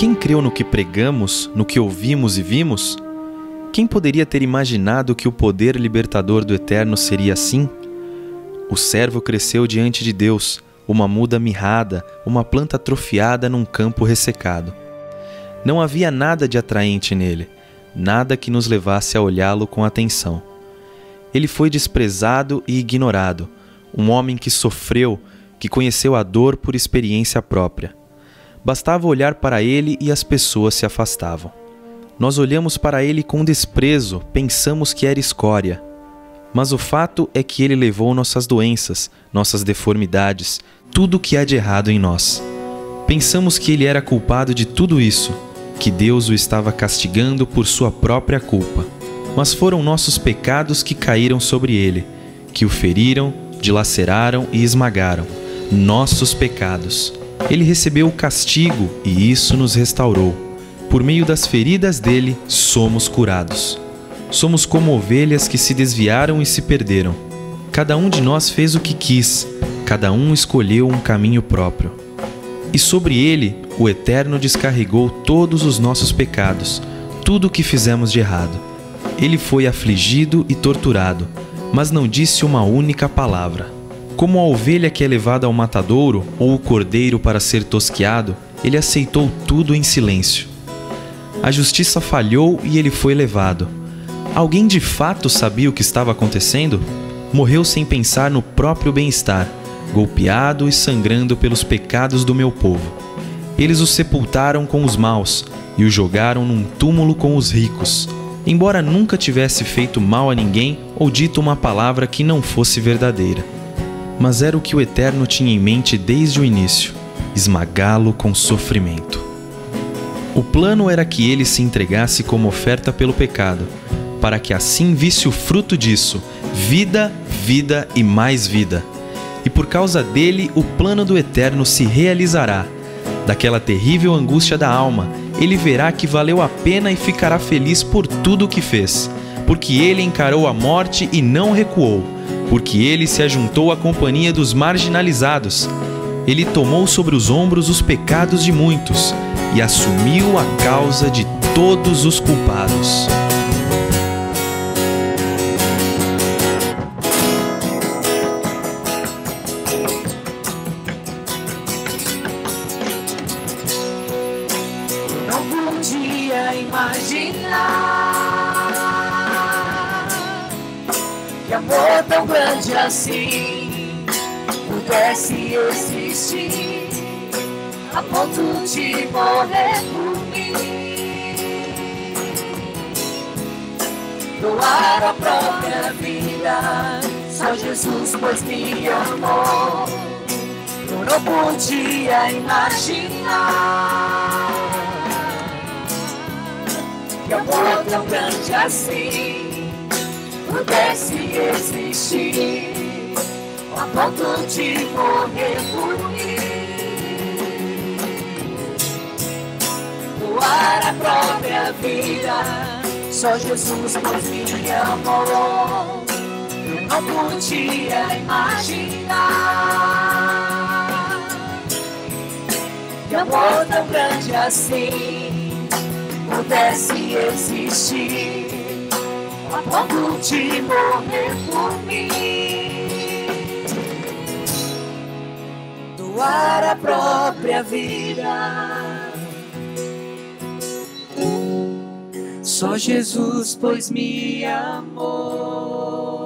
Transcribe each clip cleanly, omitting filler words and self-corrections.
Quem creu no que pregamos, no que ouvimos e vimos? Quem poderia ter imaginado que o poder libertador do Eterno seria assim? O servo cresceu diante de Deus, uma muda mirrada, uma planta atrofiada num campo ressecado. Não havia nada de atraente nele, nada que nos levasse a olhá-lo com atenção. Ele foi desprezado e ignorado, um homem que sofreu, que conheceu a dor por experiência própria. Bastava olhar para ele e as pessoas se afastavam. Nós olhamos para ele com desprezo, pensamos que era escória. Mas o fato é que ele levou nossas doenças, nossas deformidades, tudo o que há de errado em nós. Pensamos que ele era culpado de tudo isso, que Deus o estava castigando por sua própria culpa. Mas foram nossos pecados que caíram sobre ele, que o feriram, dilaceraram e esmagaram. Nossos pecados. Ele recebeu o castigo e isso nos restaurou. Por meio das feridas dele, somos curados. Somos como ovelhas que se desviaram e se perderam. Cada um de nós fez o que quis, cada um escolheu um caminho próprio. E sobre ele, o Eterno descarregou todos os nossos pecados, tudo o que fizemos de errado. Ele foi afligido e torturado, mas não disse uma única palavra. Como a ovelha que é levada ao matadouro ou o cordeiro para ser tosquiado, ele aceitou tudo em silêncio. A justiça falhou e ele foi levado. Alguém de fato sabia o que estava acontecendo? Morreu sem pensar no próprio bem-estar, golpeado e sangrando pelos pecados do meu povo. Eles o sepultaram com os maus e o jogaram num túmulo com os ricos, embora nunca tivesse feito mal a ninguém ou dito uma palavra que não fosse verdadeira. Mas era o que o Eterno tinha em mente desde o início: esmagá-lo com sofrimento. O plano era que ele se entregasse como oferta pelo pecado, para que assim visse o fruto disso, vida, vida e mais vida. E por causa dele, o plano do Eterno se realizará. Daquela terrível angústia da alma, ele verá que valeu a pena e ficará feliz por tudo o que fez, porque ele encarou a morte e não recuou, porque ele se ajuntou à companhia dos marginalizados. Ele tomou sobre os ombros os pecados de muitos e assumiu a causa de todos os culpados. Não podia imaginar que amor tão grande assim pudesse existir a ponto de morrer por mim, doar a própria vida. Só Jesus pois me amou. Eu não podia imaginar que amor tão grande assim pudesse existir a ponto de morrer por mim, doar a própria vida. Só Jesus pois me amou. Eu não podia imaginar que amor tão grande assim pudesse existir a ponto de morrer por mim, doar a própria vida. Só Jesus pois me amou.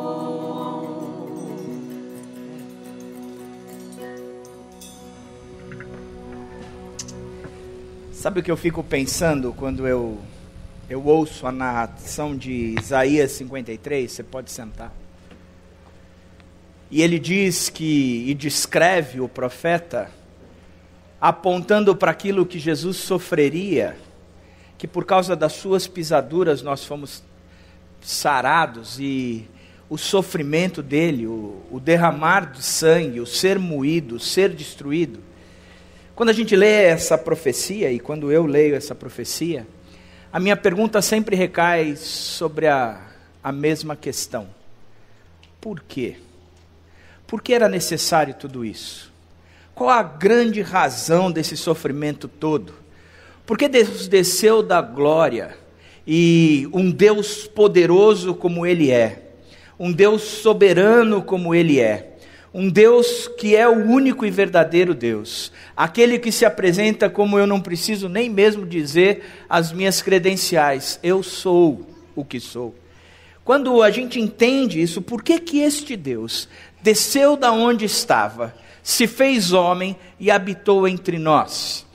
Sabe o que eu fico pensando quando eu ouço a narração de Isaías 53? Você pode sentar. E ele diz e descreve o profeta apontando para aquilo que Jesus sofreria, que por causa das suas pisaduras nós fomos sarados, e o sofrimento dele, o derramar de sangue, o ser moído, o ser destruído. Quando a gente lê essa profecia, e quando eu leio essa profecia, a minha pergunta sempre recai sobre a mesma questão: por quê? Por que era necessário tudo isso? Qual a grande razão desse sofrimento todo? Porque Deus desceu da glória, e um Deus poderoso como Ele é, um Deus soberano como Ele é, um Deus que é o único e verdadeiro Deus, aquele que se apresenta como eu não preciso nem mesmo dizer as minhas credenciais, eu sou o que sou. Quando a gente entende isso, por que que este Deus desceu da onde estava, se fez homem e habitou entre nós?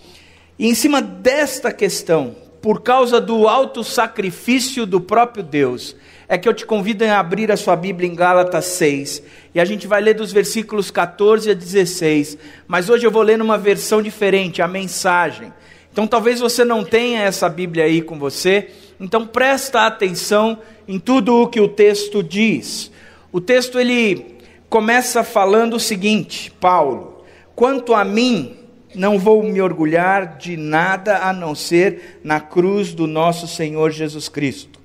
E em cima desta questão, por causa do alto sacrifício do próprio Deus, é que eu te convido a abrir a sua Bíblia em Gálatas 6, e a gente vai ler dos versículos 14 a 16, mas hoje eu vou ler numa versão diferente, a mensagem. Então talvez você não tenha essa Bíblia aí com você, então presta atenção em tudo o que o texto diz. O texto ele começa falando o seguinte: Paulo, quanto a mim, não vou me orgulhar de nada a não ser na cruz do nosso Senhor Jesus Cristo.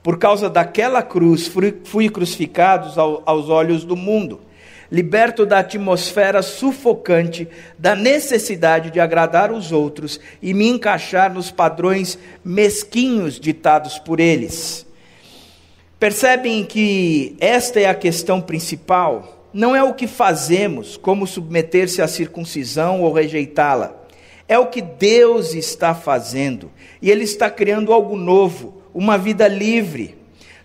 Por causa daquela cruz fui crucificado aos olhos do mundo, liberto da atmosfera sufocante, da necessidade de agradar os outros e me encaixar nos padrões mesquinhos ditados por eles. Percebem que esta é a questão principal? Não é o que fazemos, como submeter-se à circuncisão ou rejeitá-la. É o que Deus está fazendo, e Ele está criando algo novo, uma vida livre.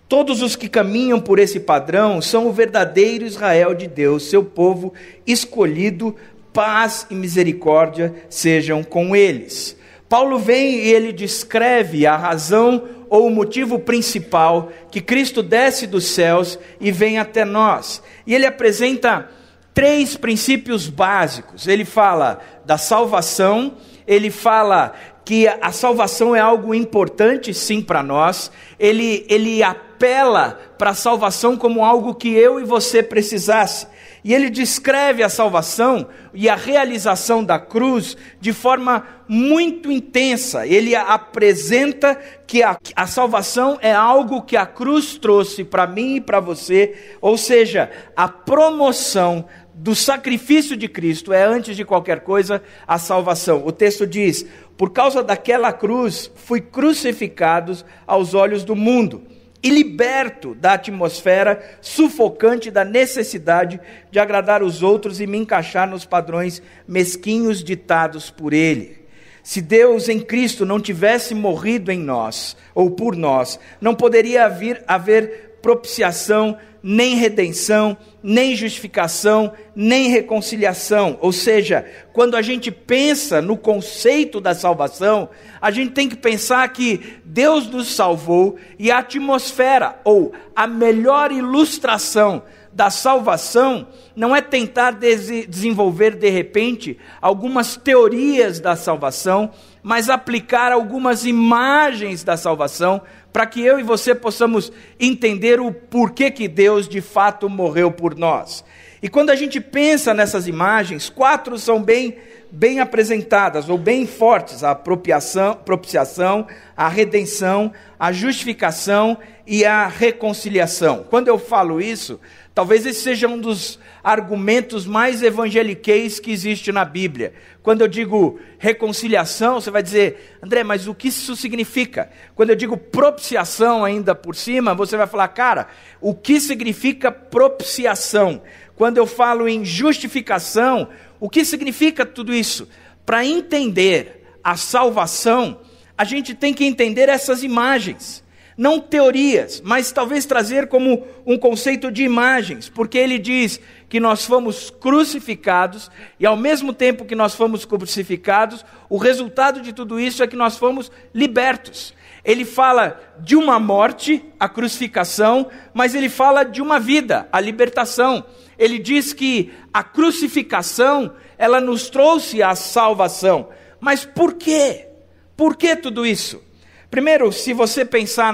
Todos os que caminham por esse padrão são o verdadeiro Israel de Deus, seu povo escolhido. Paz e misericórdia sejam com eles. Paulo vem e ele descreve a razão ou o motivo principal que Cristo desce dos céus e vem até nós. E ele apresenta 3 princípios básicos. Ele fala da salvação, ele fala que a salvação é algo importante sim para nós, ele apela para a salvação como algo que eu e você precisasse. E ele descreve a salvação e a realização da cruz de forma muito intensa. Ele apresenta que a salvação é algo que a cruz trouxe para mim e para você, ou seja, a promoção do sacrifício de Cristo é, antes de qualquer coisa, a salvação. O texto diz: por causa daquela cruz, fui crucificado aos olhos do mundo e liberto da atmosfera sufocante da necessidade de agradar os outros e me encaixar nos padrões mesquinhos ditados por Ele. Se Deus em Cristo não tivesse morrido em nós, ou por nós, não poderia haver propiciação, nem redenção, nem justificação, nem reconciliação. Ou seja, quando a gente pensa no conceito da salvação, a gente tem que pensar que Deus nos salvou, e a atmosfera, ou a melhor ilustração da salvação, não é tentar desenvolver de repente algumas teorias da salvação, mas aplicar algumas imagens da salvação, para que eu e você possamos entender o porquê que Deus de fato morreu por nós. E quando a gente pensa nessas imagens, 4 são bem apresentadas, ou bem fortes: a propiciação, a redenção, a justificação e a reconciliação. Quando eu falo isso, talvez esse seja um dos argumentos mais evangeliqueis que existe na Bíblia. Quando eu digo reconciliação, você vai dizer: André, mas o que isso significa? Quando eu digo propiciação ainda por cima, você vai falar: cara, o que significa propiciação? Quando eu falo em justificação, o que significa tudo isso? Para entender a salvação, a gente tem que entender essas imagens. Não teorias, mas talvez trazer como um conceito de imagens, porque ele diz que nós fomos crucificados, e ao mesmo tempo que nós fomos crucificados, o resultado de tudo isso é que nós fomos libertos. Ele fala de uma morte, a crucificação, mas ele fala de uma vida, a libertação. Ele diz que a crucificação, ela nos trouxe a salvação. Mas por quê? Por que tudo isso? Primeiro, se você pensar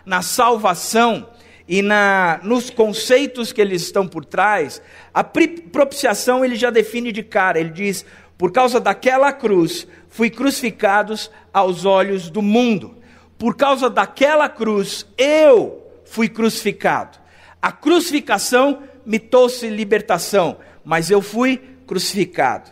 na salvação e nos conceitos que eles estão por trás, a propiciação ele já define de cara. Ele diz: por causa daquela cruz, fui crucificados aos olhos do mundo. Por causa daquela cruz, eu fui crucificado. A crucificação me trouxe libertação, mas eu fui crucificado.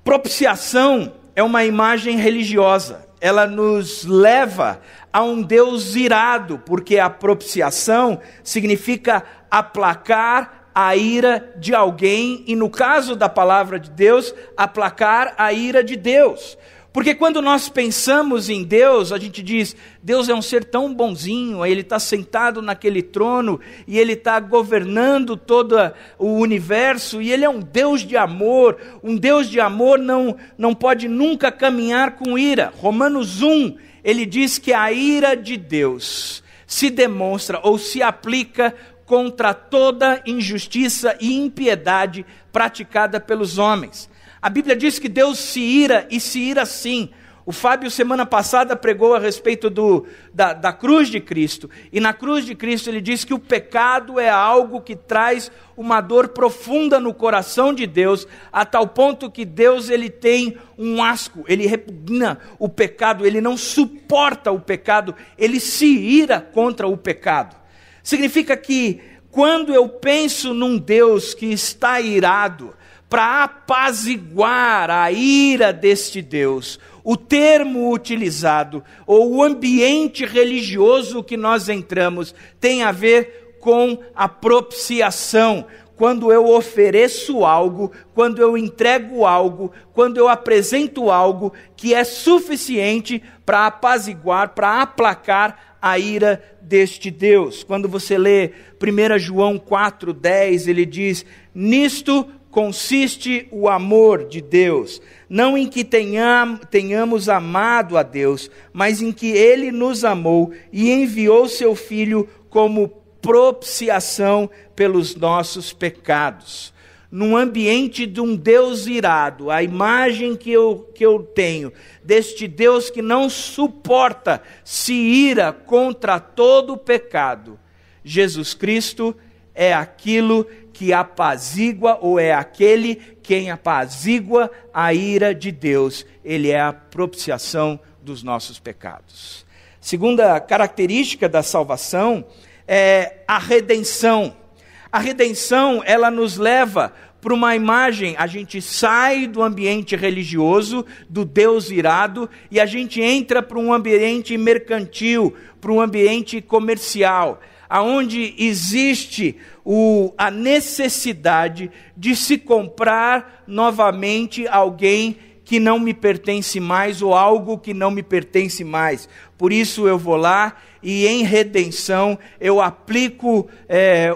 Propiciação é uma imagem religiosa. Ela nos leva a um Deus irado, porque a propiciação significa aplacar a ira de alguém, e no caso da palavra de Deus, aplacar a ira de Deus. Porque quando nós pensamos em Deus, a gente diz, Deus é um ser tão bonzinho, Ele está sentado naquele trono, e Ele está governando todo o universo, e Ele é um Deus de amor. Um Deus de amor não pode nunca caminhar com ira. Romanos 1, ele diz que a ira de Deus se demonstra ou se aplica contra toda injustiça e impiedade praticada pelos homens. A Bíblia diz que Deus se ira, e se ira sim. O Fábio, semana passada, pregou a respeito da cruz de Cristo. E na cruz de Cristo ele diz que o pecado é algo que traz uma dor profunda no coração de Deus, a tal ponto que Deus ele tem um asco, ele repugna o pecado, ele não suporta o pecado, ele se ira contra o pecado. Significa que quando eu penso num Deus que está irado, para apaziguar a ira deste Deus, o termo utilizado, ou o ambiente religioso que nós entramos, tem a ver com a propiciação. Quando eu ofereço algo, quando eu entrego algo, quando eu apresento algo que é suficiente para apaziguar, para aplacar a ira deste Deus. Quando você lê 1 João 4,10, ele diz, nisto consiste o amor de Deus, não em que tenhamos amado a Deus, mas em que Ele nos amou e enviou seu Filho como propiciação pelos nossos pecados. Num ambiente de um Deus irado, a imagem que eu tenho deste Deus que não suporta, se ira contra todo o pecado, Jesus Cristo é aquilo que apazigua, ou é aquele quem apazigua a ira de Deus. Ele é a propiciação dos nossos pecados. Segunda característica da salvação é a redenção. A redenção, ela nos leva para uma imagem, a gente sai do ambiente religioso, do Deus irado, e a gente entra para um ambiente mercantil, para um ambiente comercial, aonde existe a necessidade de se comprar novamente alguém que não me pertence mais, ou algo que não me pertence mais. Por isso eu vou lá e em redenção eu aplico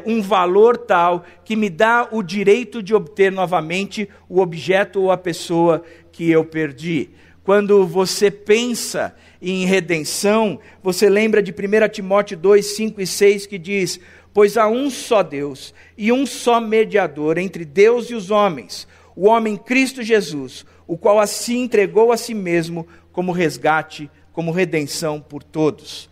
um valor tal que me dá o direito de obter novamente o objeto ou a pessoa que eu perdi. Quando você pensa em redenção, você lembra de 1 Timóteo 2, 5 e 6, que diz, pois há um só Deus e um só mediador entre Deus e os homens, o homem Cristo Jesus, o qual assim entregou a si mesmo como resgate, como redenção por todos.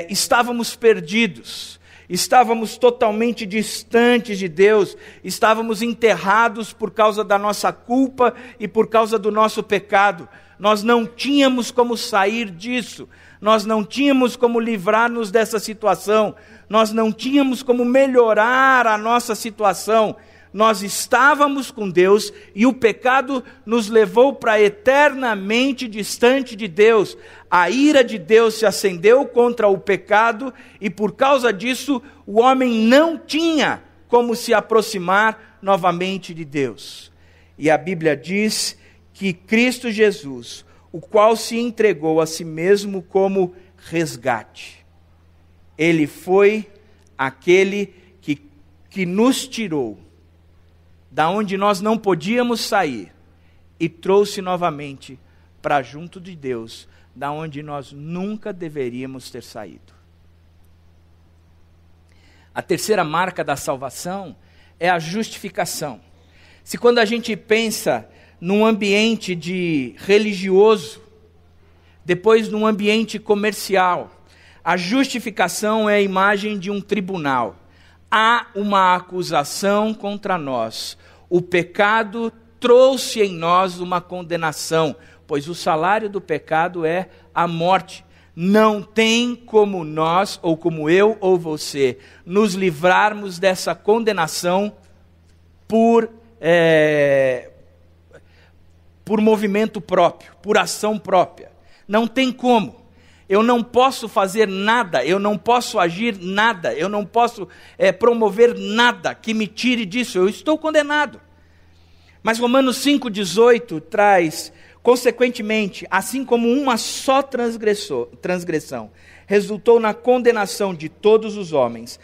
Estávamos perdidos, estávamos totalmente distantes de Deus, estávamos enterrados por causa da nossa culpa e por causa do nosso pecado. Nós não tínhamos como sair disso, nós não tínhamos como livrar-nos dessa situação, nós não tínhamos como melhorar a nossa situação. Nós estávamos com Deus e o pecado nos levou para eternamente distante de Deus. A ira de Deus se acendeu contra o pecado e por causa disso o homem não tinha como se aproximar novamente de Deus. E a Bíblia diz que Cristo Jesus, o qual se entregou a si mesmo como resgate, Ele foi aquele que nos tirou da onde nós não podíamos sair e trouxe novamente para junto de Deus, da onde nós nunca deveríamos ter saído. A terceira marca da salvação é a justificação. Se quando a gente pensa num ambiente religioso, depois num ambiente comercial, a justificação é a imagem de um tribunal. Há uma acusação contra nós. O pecado trouxe em nós uma condenação, pois o salário do pecado é a morte. Não tem como nós, ou como eu ou você, nos livrarmos dessa condenação por por movimento próprio, por ação própria. Não tem como. Eu não posso fazer nada, eu não posso agir nada, eu não posso promover nada que me tire disso, eu estou condenado. Mas Romanos 5,18 traz, consequentemente, assim como uma só transgressão resultou na condenação de todos os homens,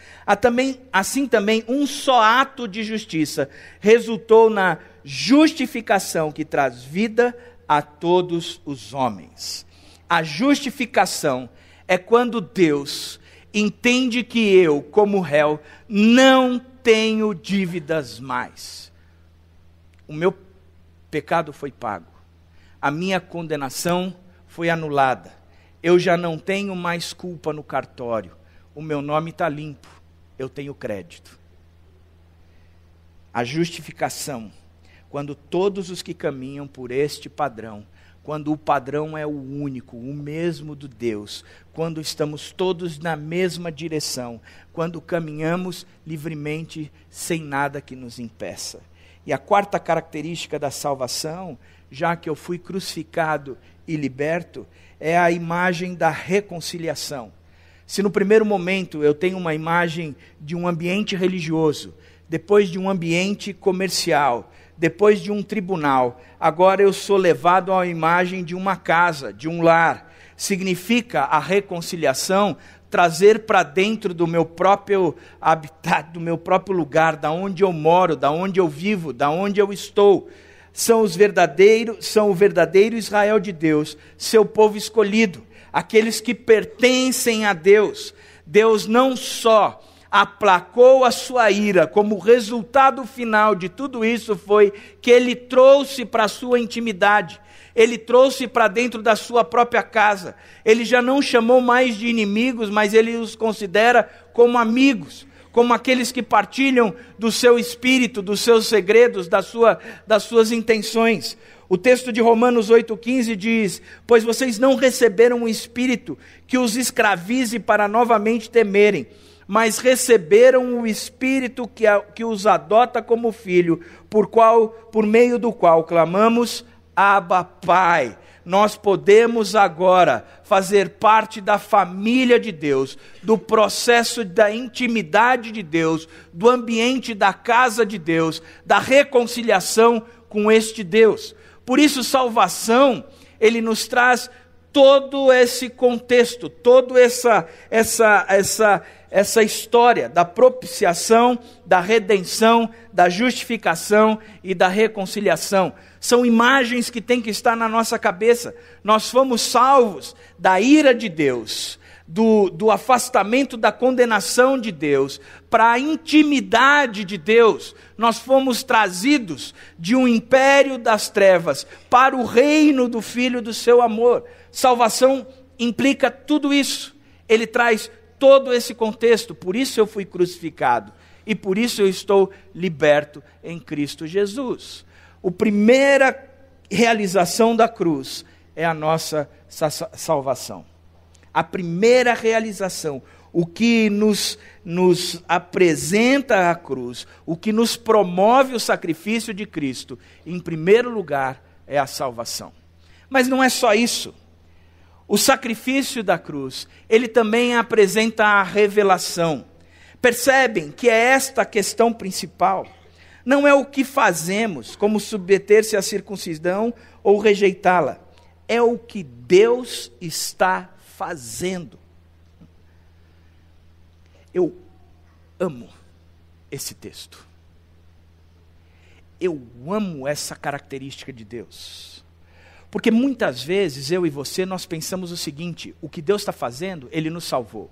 assim também um só ato de justiça resultou na justificação que traz vida a todos os homens. A justificação é quando Deus entende que eu, como réu, não tenho dívidas mais. O meu pecado foi pago. A minha condenação foi anulada. Eu já não tenho mais culpa no cartório. O meu nome está limpo. Eu tenho crédito. A justificação, quando todos os que caminham por este padrão, quando o padrão é o único, o mesmo do Deus, quando estamos todos na mesma direção, quando caminhamos livremente sem nada que nos impeça. E a quarta característica da salvação, já que eu fui crucificado e liberto, é a imagem da reconciliação. Se no primeiro momento eu tenho uma imagem de um ambiente religioso, depois de um ambiente comercial, depois de um tribunal, agora eu sou levado à imagem de uma casa, de um lar. Significa a reconciliação trazer para dentro do meu próprio habitat, do meu próprio lugar, da onde eu moro, da onde eu vivo, da onde eu estou. São o verdadeiro Israel de Deus, seu povo escolhido, aqueles que pertencem a Deus. Deus não só aplacou a sua ira, como o resultado final de tudo isso foi que Ele trouxe para a sua intimidade, Ele trouxe para dentro da sua própria casa. Ele já não chamou mais de inimigos, mas Ele os considera como amigos, como aqueles que partilham do seu espírito, dos seus segredos, das suas intenções. O texto de Romanos 8,15 diz: pois vocês não receberam um espírito que os escravize para novamente temerem, mas receberam o Espírito que os adota como filho, por meio do qual clamamos, Abba, Pai. Nós podemos agora fazer parte da família de Deus, do processo da intimidade de Deus, do ambiente da casa de Deus, da reconciliação com este Deus. Por isso, salvação, Ele nos traz todo esse contexto, toda essa história da propiciação, da redenção, da justificação e da reconciliação. São imagens que têm que estar na nossa cabeça. Nós fomos salvos da ira de Deus, do afastamento da condenação de Deus, para a intimidade de Deus. Nós fomos trazidos de um império das trevas para o reino do Filho do seu amor. Salvação implica tudo isso. Ele traz todo esse contexto. Por isso eu fui crucificado e por isso eu estou liberto em Cristo Jesus. A primeira realização da cruz é a nossa salvação. A primeira realização, o que nos apresenta a cruz, o que nos promove o sacrifício de Cristo, em primeiro lugar, é a salvação. Mas não é só isso. O sacrifício da cruz, ele também apresenta a revelação. Percebem que é esta a questão principal. Não é o que fazemos, como submeter-se à circuncisão ou rejeitá-la. É o que Deus está fazendo. Eu amo esse texto. Eu amo essa característica de Deus. Porque muitas vezes, eu e você, nós pensamos o seguinte: o que Deus está fazendo, Ele nos salvou.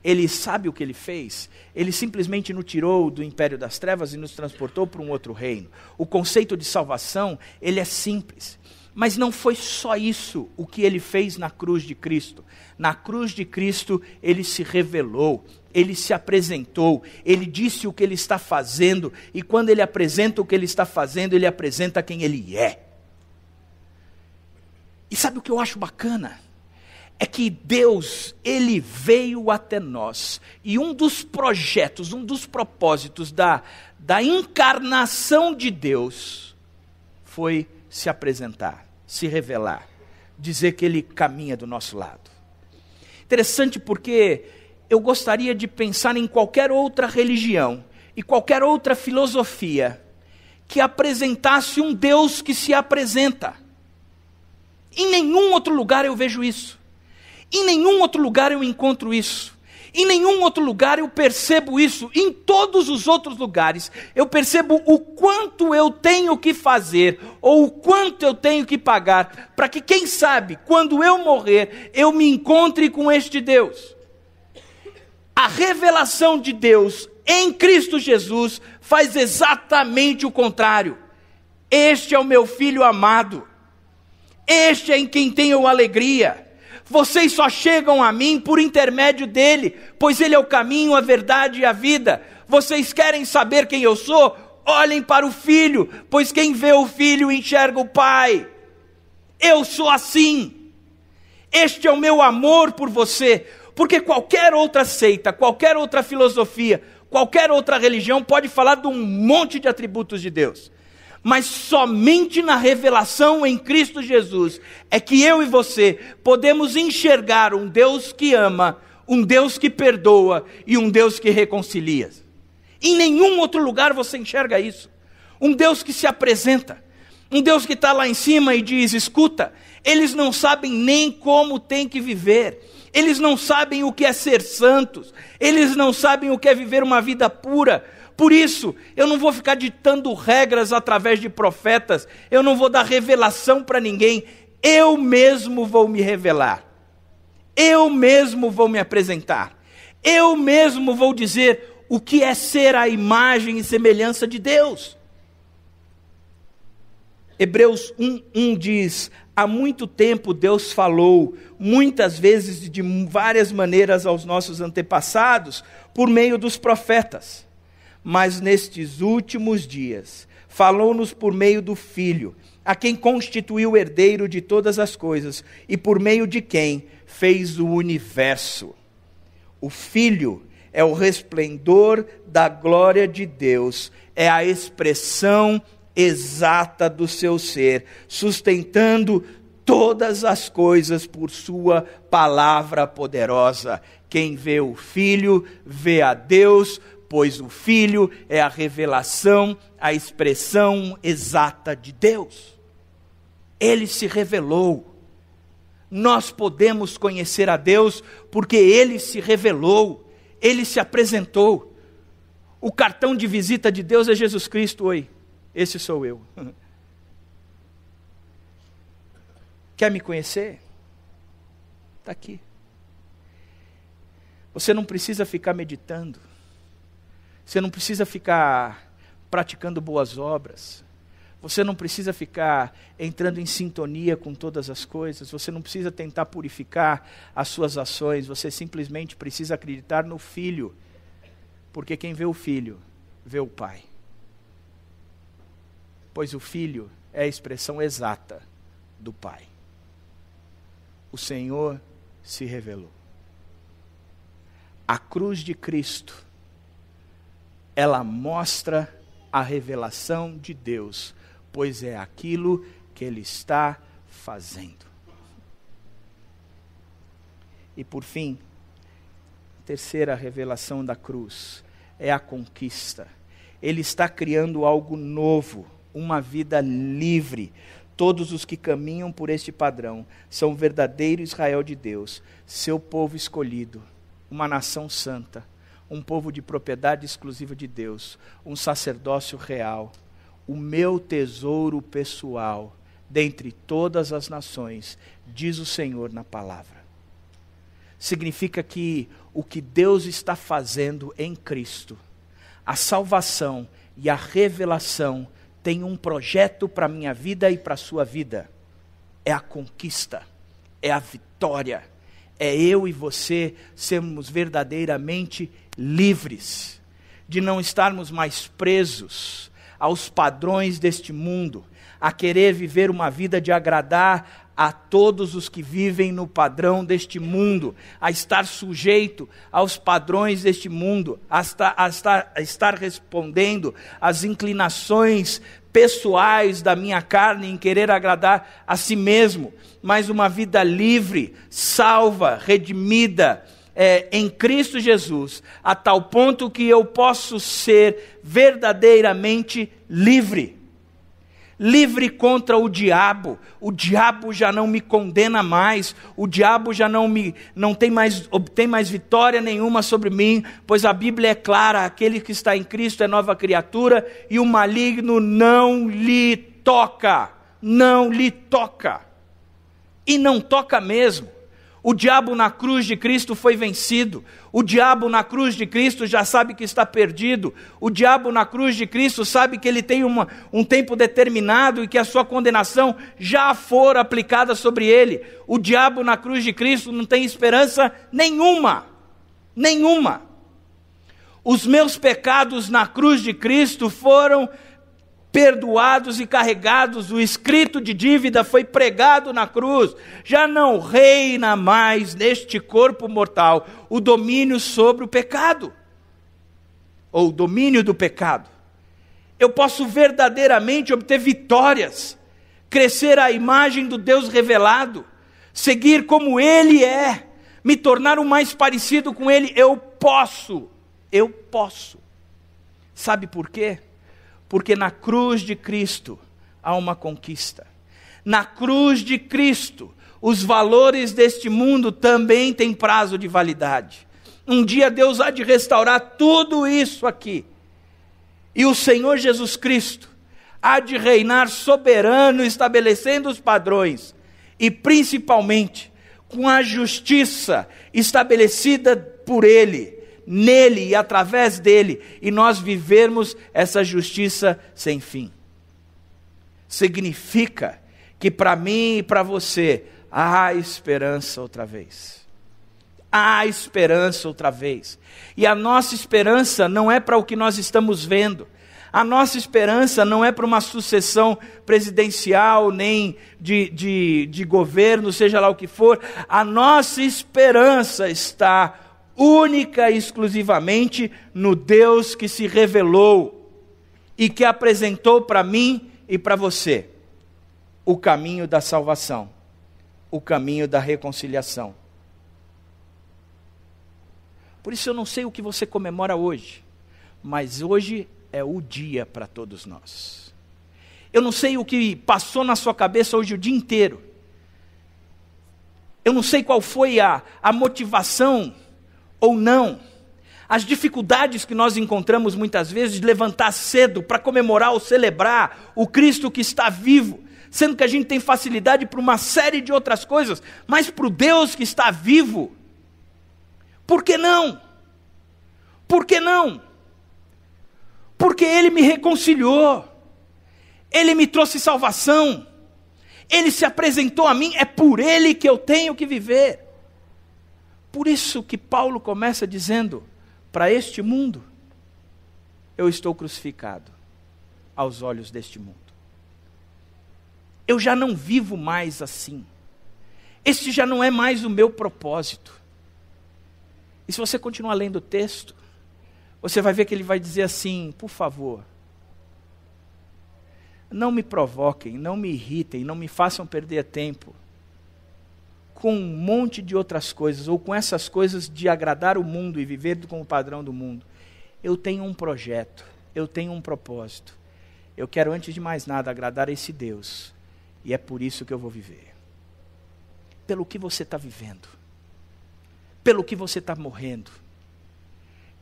Ele sabe o que Ele fez, Ele simplesmente nos tirou do império das trevas e nos transportou para um outro reino. O conceito de salvação, ele é simples. Mas não foi só isso o que Ele fez na cruz de Cristo. Na cruz de Cristo, Ele se revelou, Ele se apresentou, Ele disse o que Ele está fazendo, e quando Ele apresenta o que Ele está fazendo, Ele apresenta quem Ele é. E sabe o que eu acho bacana? É que Deus, Ele veio até nós, e um dos projetos, um dos propósitos da encarnação de Deus foi se apresentar, se revelar, dizer que Ele caminha do nosso lado. Interessante porque eu gostaria de pensar em qualquer outra religião e qualquer outra filosofia que apresentasse um Deus que se apresenta. Em nenhum outro lugar eu vejo isso. Em nenhum outro lugar eu encontro isso. Em nenhum outro lugar eu percebo isso. Em todos os outros lugares eu percebo o quanto eu tenho que fazer ou o quanto eu tenho que pagar para que, quem sabe, quando eu morrer, eu me encontre com este Deus. A revelação de Deus em Cristo Jesus faz exatamente o contrário. Este é o meu filho amado. Este é em quem tenho alegria. Vocês só chegam a mim por intermédio dele, pois ele é o caminho, a verdade e a vida. Vocês querem saber quem eu sou? Olhem para o Filho, pois quem vê o Filho enxerga o Pai. Eu sou assim. Este é o meu amor por você, porque qualquer outra seita, qualquer outra filosofia, qualquer outra religião pode falar de um monte de atributos de Deus. Mas somente na revelação em Cristo Jesus é que eu e você podemos enxergar um Deus que ama, um Deus que perdoa e um Deus que reconcilia. Em nenhum outro lugar você enxerga isso. Um Deus que se apresenta, um Deus que está lá em cima e diz: escuta, eles não sabem nem como tem que viver. Eles não sabem o que é ser santos. Eles não sabem o que é viver uma vida pura. Por isso, eu não vou ficar ditando regras através de profetas, eu não vou dar revelação para ninguém, eu mesmo vou me revelar, eu mesmo vou me apresentar, eu mesmo vou dizer o que é ser a imagem e semelhança de Deus. Hebreus 1:1 diz: há muito tempo Deus falou, muitas vezes de várias maneiras aos nossos antepassados, por meio dos profetas. Mas nestes últimos dias, falou-nos por meio do Filho, a quem constituiu o herdeiro de todas as coisas, e por meio de quem fez o universo. O Filho é o resplendor da glória de Deus, é a expressão exata do seu ser, sustentando todas as coisas por sua palavra poderosa. Quem vê o Filho, vê a Deus, pois o Filho é a revelação, a expressão exata de Deus. Ele se revelou. Nós podemos conhecer a Deus porque Ele se revelou, Ele se apresentou. O cartão de visita de Deus é Jesus Cristo. Oi, esse sou eu. Quer me conhecer? Está aqui. Você não precisa ficar meditando. Você não precisa ficar praticando boas obras. Você não precisa ficar entrando em sintonia com todas as coisas. Você não precisa tentar purificar as suas ações. Você simplesmente precisa acreditar no Filho. Porque quem vê o Filho, vê o Pai. Pois o Filho é a expressão exata do Pai. O Senhor se revelou. A cruz de Cristo, ela mostra a revelação de Deus, pois é aquilo que Ele está fazendo. E por fim, a terceira revelação da cruz é a conquista. Ele está criando algo novo, uma vida livre. Todos os que caminham por este padrão são o verdadeiro Israel de Deus, seu povo escolhido, uma nação santa, um povo de propriedade exclusiva de Deus, um sacerdócio real, o meu tesouro pessoal, dentre todas as nações, diz o Senhor na palavra. Significa que o que Deus está fazendo em Cristo, a salvação e a revelação, tem um projeto para a minha vida e para a sua vida. É a conquista, é a vitória, é eu e você sermos verdadeiramente livres, de não estarmos mais presos aos padrões deste mundo, a querer viver uma vida de agradar a todos os que vivem no padrão deste mundo, a estar sujeito aos padrões deste mundo, a estar respondendo às inclinações pessoais da minha carne em querer agradar a si mesmo, mas uma vida livre, salva, redimida, em Cristo Jesus, a tal ponto que eu posso ser verdadeiramente livre. Livre contra o diabo já não me condena mais, o diabo já não obtém mais vitória nenhuma sobre mim, pois a Bíblia é clara, aquele que está em Cristo é nova criatura, e o maligno não lhe toca, e não toca mesmo. O diabo na cruz de Cristo foi vencido. O diabo na cruz de Cristo já sabe que está perdido. O diabo na cruz de Cristo sabe que ele tem um tempo determinado e que a sua condenação já for aplicada sobre ele. O diabo na cruz de Cristo não tem esperança nenhuma. Os meus pecados na cruz de Cristo foram perdoados e carregados, o escrito de dívida foi pregado na cruz, já não reina mais neste corpo mortal o domínio sobre o pecado, ou o domínio do pecado. Eu posso verdadeiramente obter vitórias, crescer à imagem do Deus revelado, seguir como Ele é, me tornar o mais parecido com Ele. Eu posso. Sabe por quê? Porque na cruz de Cristo há uma conquista. Na cruz de Cristo, os valores deste mundo também têm prazo de validade. Um dia Deus há de restaurar tudo isso aqui. E o Senhor Jesus Cristo há de reinar soberano, estabelecendo os padrões. E principalmente com a justiça estabelecida por Ele, nele e através dele, e nós vivermos essa justiça sem fim. Significa que para mim e para você há esperança outra vez. Há esperança outra vez. E a nossa esperança não é para o que nós estamos vendo. A nossa esperança não é para uma sucessão presidencial, nem de governo, seja lá o que for. A nossa esperança está única e exclusivamente no Deus que se revelou e que apresentou para mim e para você o caminho da salvação, o caminho da reconciliação. Por isso eu não sei o que você comemora hoje, mas hoje é o dia para todos nós. Eu não sei o que passou na sua cabeça hoje o dia inteiro. Eu não sei qual foi a motivação ou não, as dificuldades que nós encontramos muitas vezes de levantar cedo para comemorar ou celebrar o Cristo que está vivo, sendo que a gente tem facilidade para uma série de outras coisas, mas para o Deus que está vivo, por que não? Por que não? Porque Ele me reconciliou, Ele me trouxe salvação, Ele se apresentou a mim, é por Ele que eu tenho que viver. Por isso que Paulo começa dizendo, para este mundo, eu estou crucificado aos olhos deste mundo. Eu já não vivo mais assim. Este já não é mais o meu propósito. E se você continuar lendo o texto, você vai ver que ele vai dizer assim, por favor, não me provoquem, não me irritem, não me façam perder tempo com um monte de outras coisas, ou com essas coisas de agradar o mundo e viver com o padrão do mundo. Eu tenho um projeto, eu tenho um propósito. Eu quero, antes de mais nada, agradar a esse Deus. E é por isso que eu vou viver. Pelo que você está vivendo. Pelo que você está morrendo.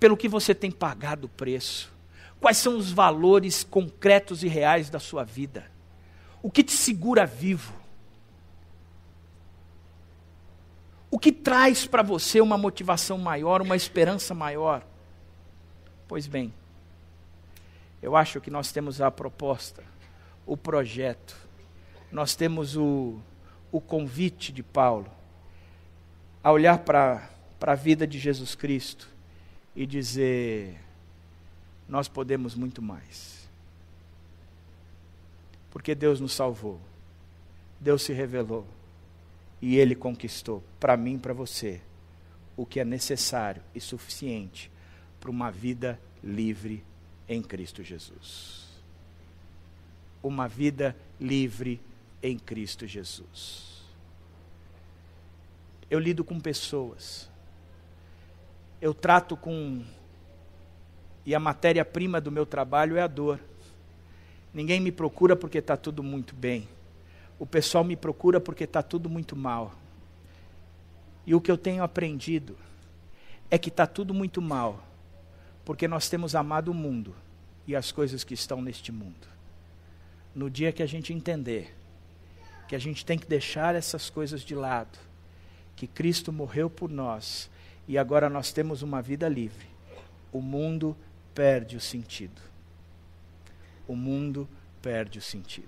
Pelo que você tem pagado o preço. Quais são os valores concretos e reais da sua vida? O que te segura vivo? O que traz para você uma motivação maior, uma esperança maior? Pois bem, eu acho que nós temos a proposta, o projeto, nós temos o convite de Paulo, a olhar para a vida de Jesus Cristo e dizer, nós podemos muito mais. Porque Deus nos salvou, Deus se revelou. E Ele conquistou para mim e para você o que é necessário e suficiente para uma vida livre em Cristo Jesus. Uma vida livre em Cristo Jesus. Eu lido com pessoas. Eu trato com... E a matéria-prima do meu trabalho é a dor. Ninguém me procura porque está tudo muito bem. O pessoal me procura porque está tudo muito mal. E o que eu tenho aprendido é que está tudo muito mal, porque nós temos amado o mundo e as coisas que estão neste mundo. No dia que a gente entender que a gente tem que deixar essas coisas de lado, que Cristo morreu por nós e agora nós temos uma vida livre, o mundo perde o sentido. O mundo perde o sentido.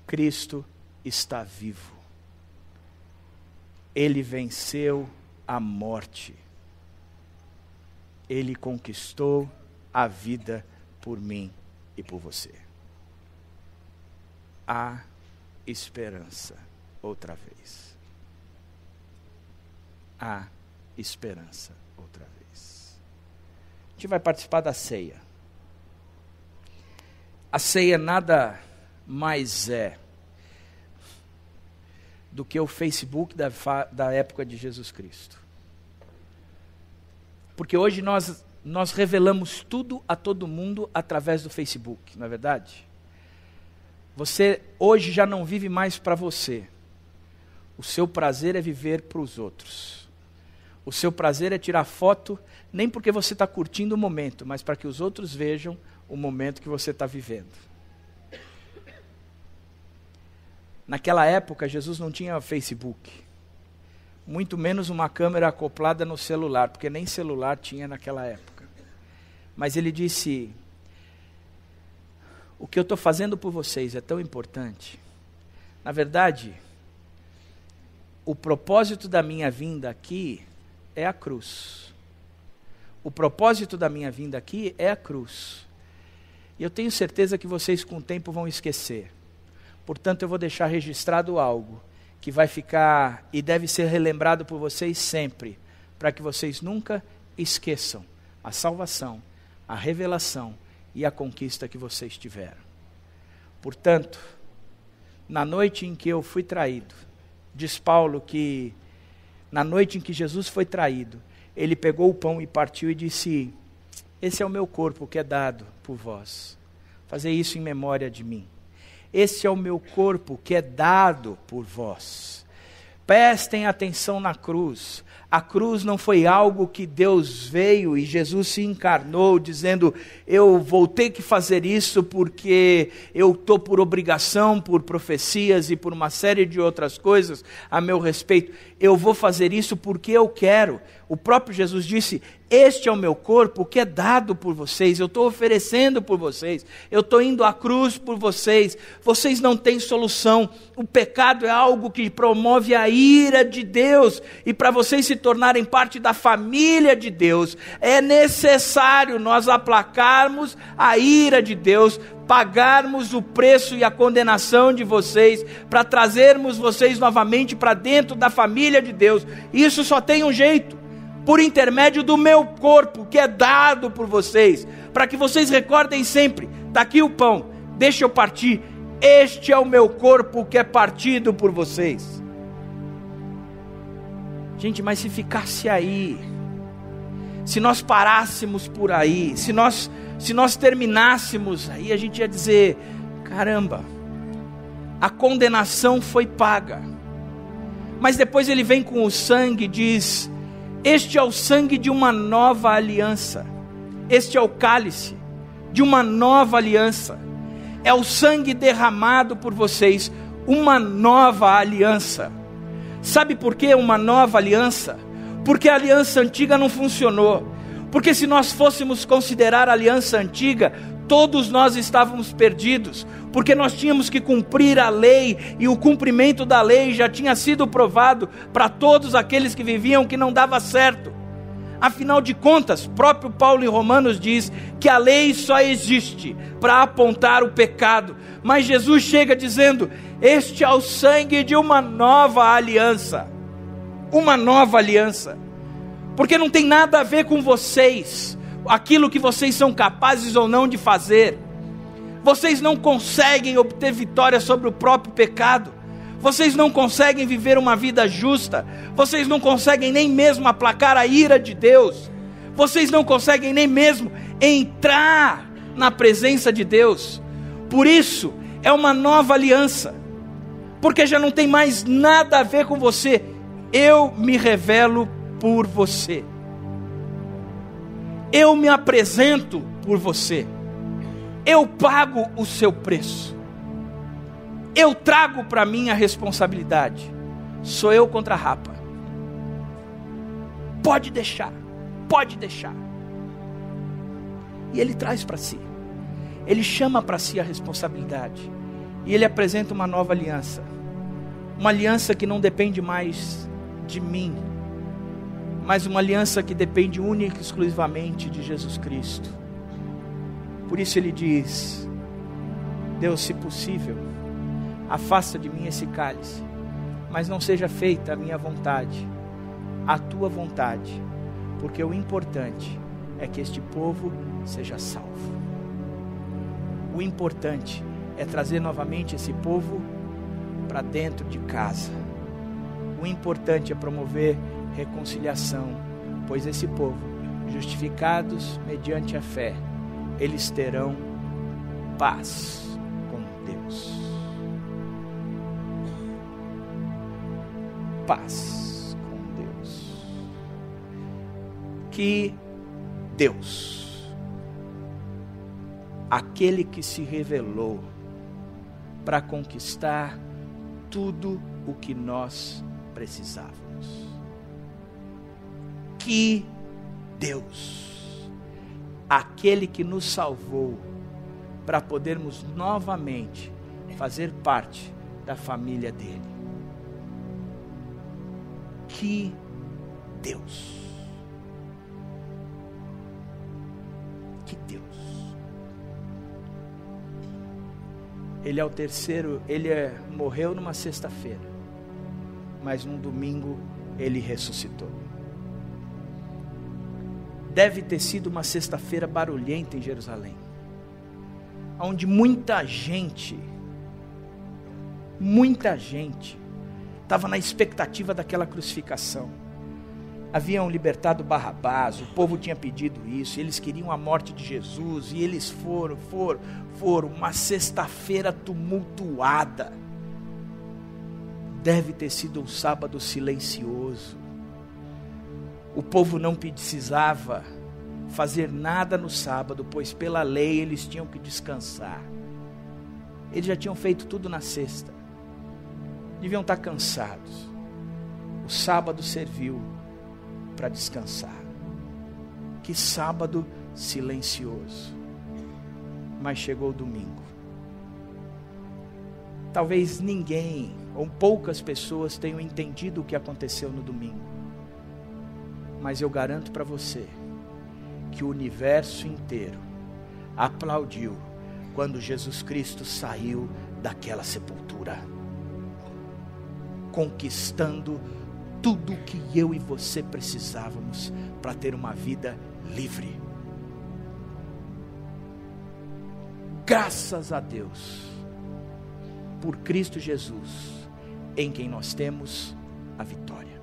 Cristo está vivo. Ele venceu a morte. Ele conquistou a vida por mim e por você. Há esperança outra vez. Há esperança outra vez. A gente vai participar da ceia. A ceia nada mais é do que o Facebook da época de Jesus Cristo. Porque hoje nós revelamos tudo a todo mundo através do Facebook, não é verdade? Você hoje já não vive mais para você. O seu prazer é viver para os outros. O seu prazer é tirar foto, nem porque você está curtindo o momento, mas para que os outros vejam o momento que você está vivendo. Naquela época, Jesus não tinha Facebook. Muito menos uma câmera acoplada no celular, porque nem celular tinha naquela época. Mas ele disse, o que eu estou fazendo por vocês é tão importante. Na verdade, o propósito da minha vinda aqui é a cruz. O propósito da minha vinda aqui é a cruz. E eu tenho certeza que vocês com o tempo vão esquecer. Portanto, eu vou deixar registrado algo que vai ficar e deve ser relembrado por vocês sempre, para que vocês nunca esqueçam a salvação, a revelação e a conquista que vocês tiveram. Portanto, na noite em que eu fui traído, diz Paulo que na noite em que Jesus foi traído, ele pegou o pão e partiu e disse, esse é o meu corpo que é dado por vós. Fazei isso em memória de mim. Esse é o meu corpo que é dado por vós. Prestem atenção na cruz. A cruz não foi algo que Deus veio e Jesus se encarnou dizendo, eu vou ter que fazer isso porque eu estou por obrigação, por profecias e por uma série de outras coisas a meu respeito. Eu vou fazer isso porque eu quero. O próprio Jesus disse, este é o meu corpo que é dado por vocês, eu estou oferecendo por vocês, eu estou indo à cruz por vocês, vocês não têm solução, o pecado é algo que promove a ira de Deus, e para vocês se tornarem parte da família de Deus, é necessário nós aplacarmos a ira de Deus, pagarmos o preço e a condenação de vocês, para trazermos vocês novamente para dentro da família de Deus. Isso só tem um jeito, por intermédio do meu corpo, que é dado por vocês, para que vocês recordem sempre, está aqui o pão, deixa eu partir, este é o meu corpo que é partido por vocês. Gente, mas se ficasse aí, se nós parássemos por aí, se nós terminássemos aí, a gente ia dizer, caramba, a condenação foi paga. Mas depois ele vem com o sangue e diz, este é o sangue de uma nova aliança. Este é o cálice de uma nova aliança. É o sangue derramado por vocês, uma nova aliança. Sabe por que uma nova aliança? Porque a aliança antiga não funcionou. Porque se nós fôssemos considerar a aliança antiga, todos nós estávamos perdidos. Porque nós tínhamos que cumprir a lei, e o cumprimento da lei já tinha sido provado para todos aqueles que viviam que não dava certo. Afinal de contas, próprio Paulo em Romanos diz que a lei só existe para apontar o pecado, mas Jesus chega dizendo: este é o sangue de uma nova aliança. Uma nova aliança. Porque não tem nada a ver com vocês, aquilo que vocês são capazes ou não de fazer. Vocês não conseguem obter vitória sobre o próprio pecado. Vocês não conseguem viver uma vida justa. Vocês não conseguem nem mesmo aplacar a ira de Deus. Vocês não conseguem nem mesmo entrar na presença de Deus. Por isso, é uma nova aliança. Porque já não tem mais nada a ver com você. Eu me revelo por você. Eu me apresento por você. Eu pago o seu preço. Eu trago para mim a responsabilidade. Sou eu contra a rapa. Pode deixar. Pode deixar. E ele traz para si. Ele chama para si a responsabilidade. E ele apresenta uma nova aliança. Uma aliança que não depende mais de mim, mas uma aliança que depende única e exclusivamente de Jesus Cristo. Por isso ele diz: Deus, se possível, afasta de mim esse cálice, mas não seja feita a minha vontade, a tua vontade, porque o importante é que este povo seja salvo. O importante é trazer novamente esse povo para dentro de casa. O importante é promover reconciliação, pois esse povo, justificados mediante a fé, eles terão paz com Deus. Paz com Deus. Que Deus, aquele que se revelou para conquistar tudo o que nós precisávamos. Que Deus, aquele que nos salvou para podermos novamente fazer parte da família dele. Que Deus. Que Deus. Ele é o terceiro, morreu numa sexta-feira, mas num domingo ele ressuscitou. Deve ter sido uma sexta-feira barulhenta em Jerusalém, onde muita gente estava na expectativa daquela crucificação. Haviam libertado Barrabás, o povo tinha pedido isso, eles queriam a morte de Jesus, e eles foram, uma sexta-feira tumultuada. Deve ter sido um sábado silencioso. O povo não precisava fazer nada no sábado, pois pela lei eles tinham que descansar. Eles já tinham feito tudo na sexta. Deviam estar cansados. O sábado serviu para descansar. Que sábado silencioso. Mas chegou o domingo. Talvez ninguém ou poucas pessoas tenham entendido o que aconteceu no domingo. Mas eu garanto para você que o universo inteiro aplaudiu quando Jesus Cristo saiu daquela sepultura, conquistando tudo que eu e você precisávamos para ter uma vida livre. Graças a Deus, por Cristo Jesus, em quem nós temos a vitória.